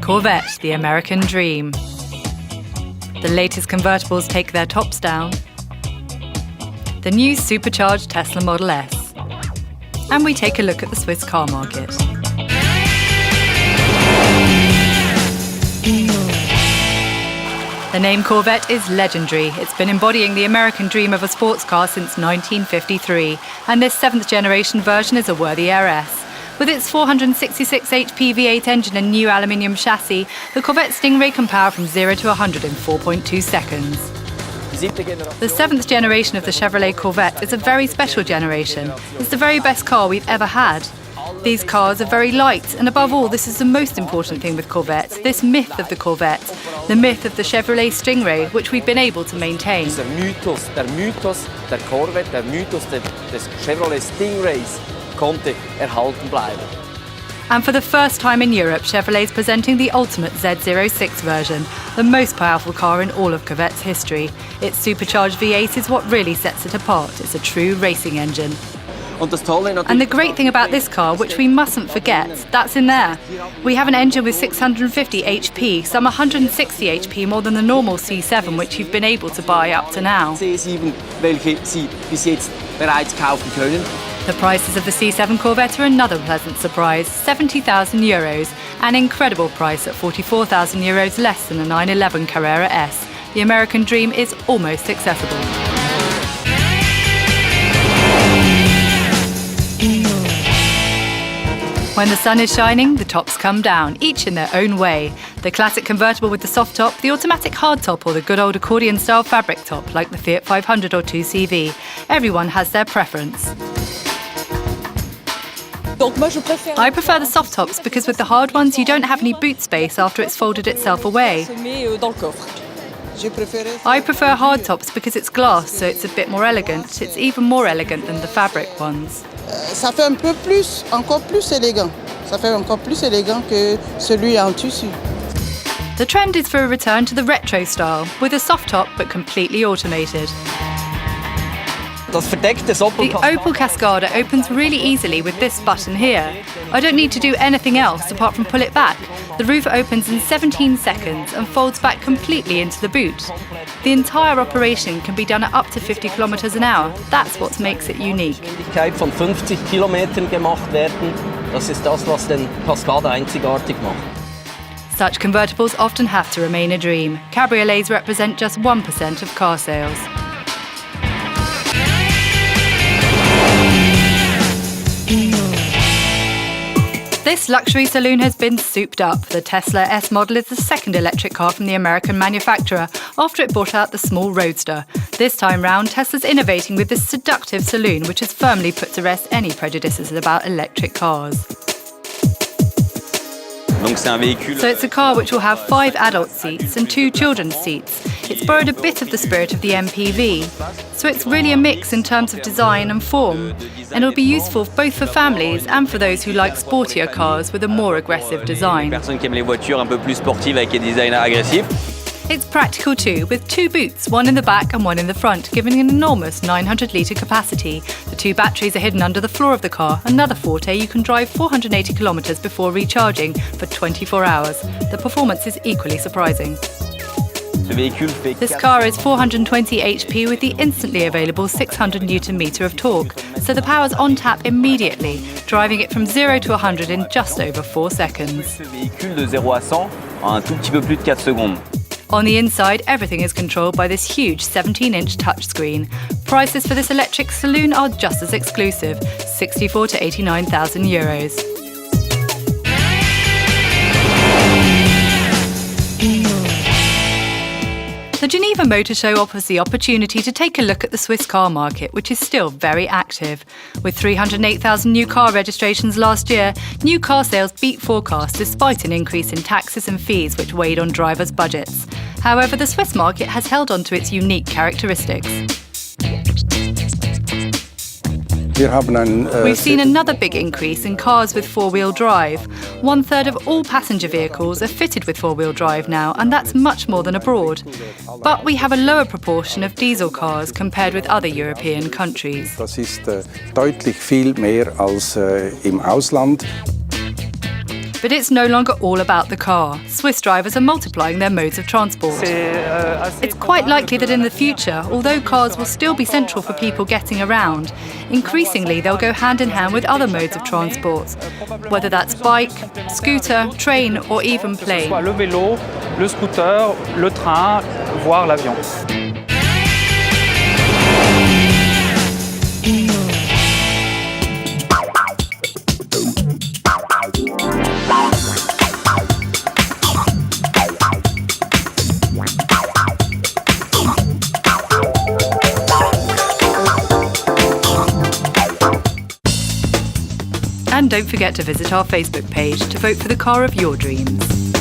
Corvette, the American dream. The latest convertibles take their tops down. The new supercharged Tesla Model S. And we take a look at the Swiss car market. The name Corvette is legendary. It's been embodying the American dream of a sports car since 1953, and this 7th generation version is a worthy heiress. With its 466 HP V8 engine and new aluminium chassis, the Corvette Stingray can power from 0 to 100 in 4.2 seconds. The 7th generation of the Chevrolet Corvette is a very special generation. It's the very best car we've ever had. These cars are very light, and above all, this is the most important thing with Corvettes, this myth of the Corvette, the myth of the Chevrolet Stingray, which we've been able to maintain. Der Mythos der Corvette, der Mythos des Chevrolet Stingrays konnte erhalten bleiben. And for the first time in Europe, Chevrolet is presenting the ultimate Z06 version, the most powerful car in all of Corvette's history. Its supercharged V8 is what really sets it apart. It's a true racing engine. And the great thing about this car, which we mustn't forget, that's in there. We have an engine with 650 HP, some 160 HP more than the normal C7, which you've been able to buy up to now. C7, welche Sie bis jetzt bereits kaufen können. The prices of the C7 Corvette are another pleasant surprise, €70,000, an incredible price at €44,000 less than a 911 Carrera S. The American dream is almost accessible. When the sun is shining, the tops come down, each in their own way. The classic convertible with the soft top, the automatic hard top, or the good old accordion-style fabric top, like the Fiat 500 or 2CV. Everyone has their preference. I prefer the soft tops because with the hard ones you don't have any boot space after it's folded itself away. I prefer hard tops because it's glass, so it's a bit more elegant. It's even more elegant than the fabric ones. Ça fait un peu plus, encore plus élégant. Ça fait encore plus élégant que celui en tissu. The trend is for a return to the retro style, with a soft top but completely automated. The Opel Cascada opens really easily with this button here. I don't need to do anything else apart from pull it back. The roof opens in 17 seconds and folds back completely into the boot. The entire operation can be done at up to 50 kilometers an hour. That's what makes it unique. Von 50 Kilometern gemacht werden. Das ist das, was den Cascada einzigartig macht. Such convertibles often have to remain a dream. Cabriolets represent just 1% of car sales. This luxury saloon has been souped up. The Tesla S model is the second electric car from the American manufacturer after it brought out the small Roadster. This time round, Tesla's innovating with this seductive saloon, which has firmly put to rest any prejudices about electric cars. So it's a car which will have 5 adult seats and 2 children's seats. It's borrowed a bit of the spirit of the MPV. So it's really a mix in terms of design and form. And it'll be useful both for families and for those who like sportier cars with a more aggressive design. It's practical too, with 2 boots, one in the back and one in the front, giving an enormous 900-litre capacity. The 2 batteries are hidden under the floor of the car. Another forte, you can drive 480 kilometres before recharging for 24 hours. The performance is equally surprising. This car is 420 HP with the instantly available 600 Nm of torque, so the power's on tap immediately, driving it from 0 to 100 in just over 4 seconds. On the inside, everything is controlled by this huge 17-inch touchscreen. Prices for this electric saloon are just as exclusive, 64 to 89,000 euros. The Geneva Motor Show offers the opportunity to take a look at the Swiss car market, which is still very active. With 308,000 new car registrations last year, new car sales beat forecasts despite an increase in taxes and fees which weighed on drivers' budgets. However, the Swiss market has held on to its unique characteristics. We've seen another big increase in cars with four-wheel drive. 1/3 of all passenger vehicles are fitted with four-wheel drive now, and that's much more than abroad. But we have a lower proportion of diesel cars compared with other European countries. Das ist deutlich viel mehr als im Ausland. But it's no longer all about the car. Swiss drivers are multiplying their modes of transport. It's quite likely that in the future, although cars will still be central for people getting around, increasingly they'll go hand in hand with other modes of transport, whether that's bike, scooter, train or even plane. Le vélo, le scooter, le train, voire l'avion. And don't forget to visit our Facebook page to vote for the car of your dreams.